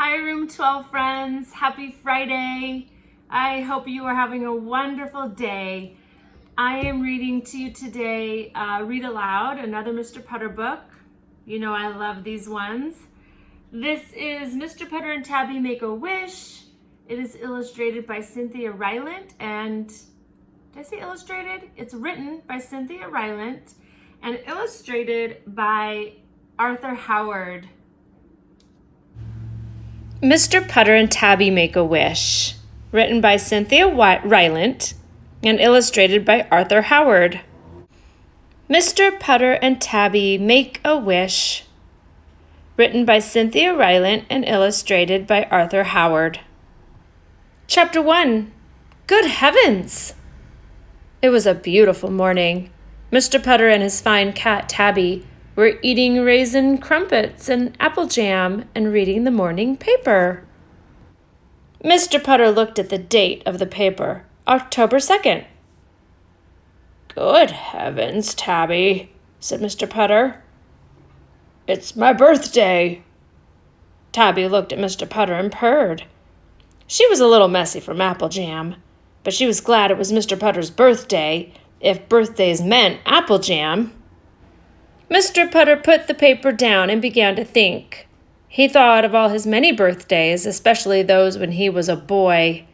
Hi, Room 12 friends. Happy Friday. I hope you are having a wonderful day. I am reading to you today, Read Aloud, another Mr. Putter book. You know I love these ones. This is Mr. Putter and Tabby Make a Wish. It is illustrated by Cynthia Rylant and, did I say illustrated? It's written by Cynthia Rylant and illustrated by Arthur Howard. Mr. Putter and Tabby Make a Wish, written by Cynthia Rylant and illustrated by Arthur Howard. Mr. Putter and Tabby Make a Wish, written by Cynthia Rylant and illustrated by Arthur Howard. Chapter 1. Good heavens! It was a beautiful morning. Mr. Putter and his fine cat Tabby were eating raisin crumpets and apple jam and reading the morning paper. Mr. Putter looked at the date of the paper, October 2nd. Good heavens, Tabby, said Mr. Putter. It's my birthday. Tabby looked at Mr. Putter and purred. She was a little messy from apple jam, but she was glad it was Mr. Putter's birthday, if birthdays meant apple jam. Mr. Putter put the paper down and began to think. He thought of all his many birthdays, especially those when he was a boy.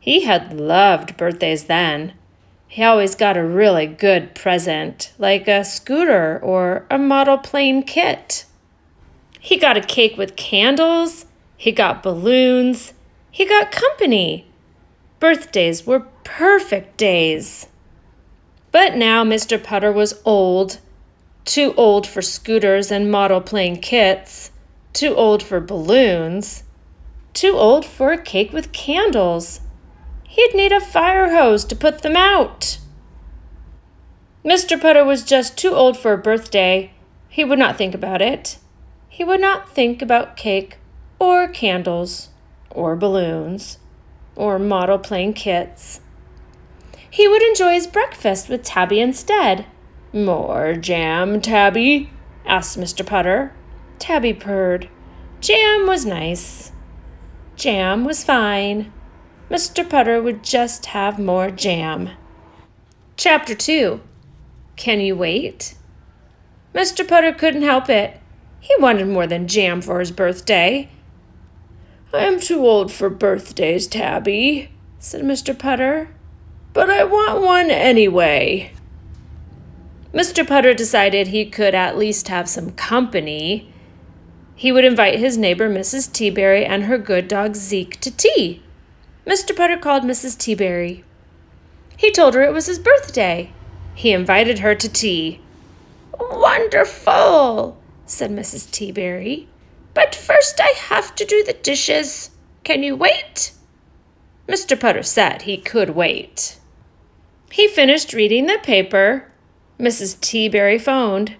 He had loved birthdays then. He always got a really good present, like a scooter or a model plane kit. He got a cake with candles. He got balloons. He got company. Birthdays were perfect days. But now Mr. Putter was old. Too old for scooters and model plane kits. Too old for balloons. Too old for a cake with candles. He'd need a fire hose to put them out. Mr. Putter was just too old for a birthday. He would not think about it. He would not think about cake or candles or balloons or model plane kits. He would enjoy his breakfast with Tabby instead. More jam, Tabby? Asked Mr. Putter. Tabby purred. Jam was nice. Jam was fine. Mr. Putter would just have more jam. Chapter 2. Can you wait? Mr. Putter couldn't help it. He wanted more than jam for his birthday. I am too old for birthdays, Tabby, said Mr. Putter. But I want one anyway. Mr. Putter decided he could at least have some company. He would invite his neighbor, Mrs. Teaberry, and her good dog, Zeke, to tea. Mr. Putter called Mrs. Teaberry. He told her it was his birthday. He invited her to tea. Wonderful, said Mrs. Teaberry. But first I have to do the dishes. Can you wait? Mr. Putter said he could wait. He finished reading the paper. Mrs. Teaberry phoned.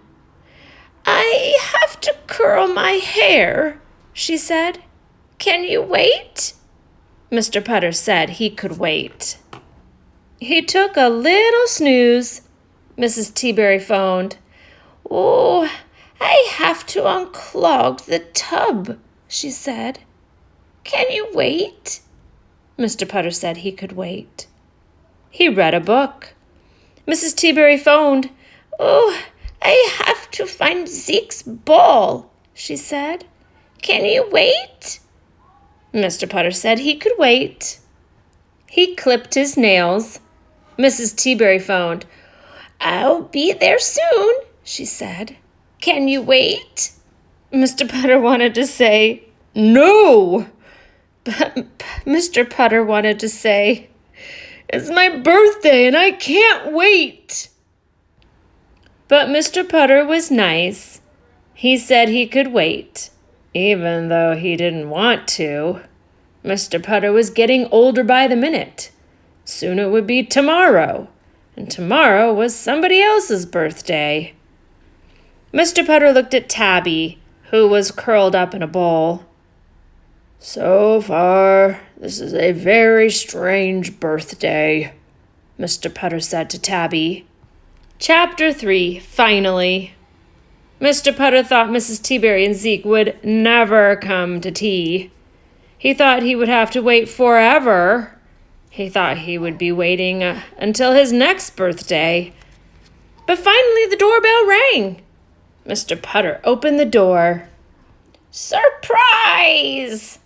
I have to curl my hair, she said. Can you wait? Mr. Putter said he could wait. He took a little snooze. Mrs. Teaberry phoned. Oh, I have to unclog the tub, she said. Can you wait? Mr. Putter said he could wait. He read a book. Mrs. Teaberry phoned. Oh, I have to find Zeke's ball, she said. Can you wait? Mr. Putter said he could wait. He clipped his nails. Mrs. Teaberry phoned. I'll be there soon, she said. Can you wait? Mr. Putter wanted to say, no. But Mr. Putter wanted to say, it's my birthday and I can't wait. But Mr. Putter was nice. He said he could wait, even though he didn't want to. Mr. Putter was getting older by the minute. Soon it would be tomorrow, and tomorrow was somebody else's birthday. Mr. Putter looked at Tabby, who was curled up in a bowl. So far, this is a very strange birthday, Mr. Putter said to Tabby. Chapter 3, finally. Mr. Putter thought Mrs. Teaberry and Zeke would never come to tea. He thought he would have to wait forever. He thought he would be waiting until his next birthday. But finally the doorbell rang. Mr. Putter opened the door. Surprise!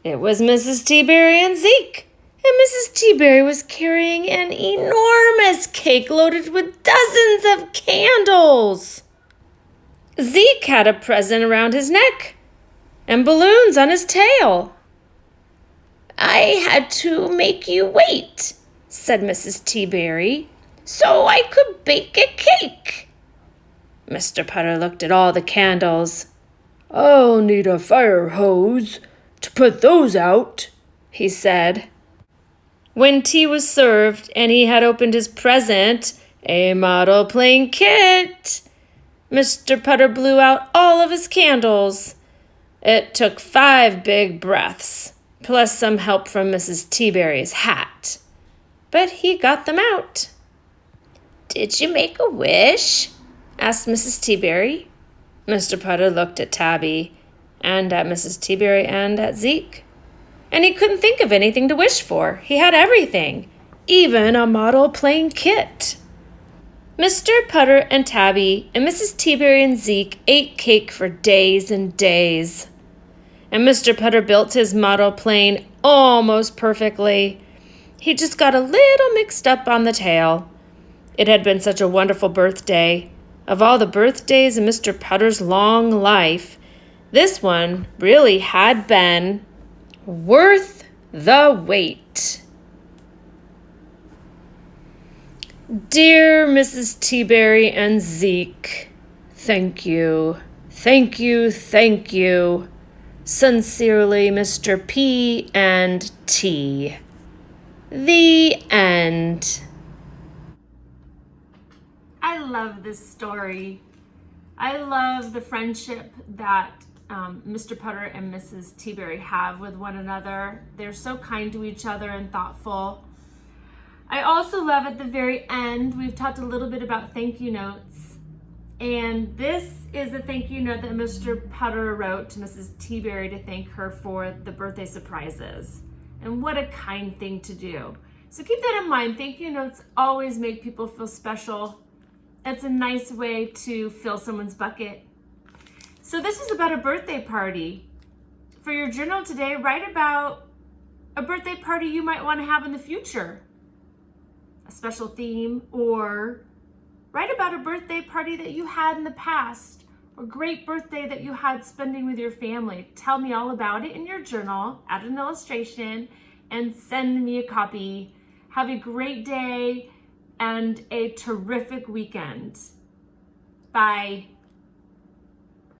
It was Mrs. Teaberry and Zeke. And Mrs. Teaberry was carrying an enormous cake loaded with dozens of candles. Zeke had a present around his neck and balloons on his tail. I had to make you wait, said Mrs. Teaberry, so I could bake a cake. Mr. Putter looked at all the candles. I'll need a fire hose to put those out, he said. When tea was served and he had opened his present, a model plane kit, Mr. Putter blew out all of his candles. It took 5 big breaths, plus some help from Mrs. Teaberry's hat. But he got them out. Did you make a wish? Asked Mrs. Teaberry. Mr. Putter looked at Tabby, and at Mrs. Teaberry, and at Zeke. And he couldn't think of anything to wish for. He had everything, even a model plane kit. Mr. Putter and Tabby and Mrs. Teaberry and Zeke ate cake for days and days. And Mr. Putter built his model plane almost perfectly. He just got a little mixed up on the tail. It had been such a wonderful birthday. Of all the birthdays in Mr. Putter's long life, this one really had been worth the wait. Dear Mrs. Teaberry and Zeke, thank you, thank you, thank you. Sincerely, Mr. P. and T. The end. I love this story. I love the friendship that Mr. Putter and Mrs. Teaberry have with one another. They're so kind to each other and thoughtful. I also love at the very end, we've talked a little bit about thank you notes. And this is a thank you note that Mr. Putter wrote to Mrs. Teaberry to thank her for the birthday surprises. And what a kind thing to do. So keep that in mind. Thank you notes always make people feel special. It's a nice way to fill someone's bucket. So this is about a birthday party. For your journal today, write about a birthday party you might want to have in the future. A special theme, or write about a birthday party that you had in the past, or great birthday that you had spending with your family. Tell me all about it in your journal, add an illustration, and send me a copy. Have a great day and a terrific weekend. Bye.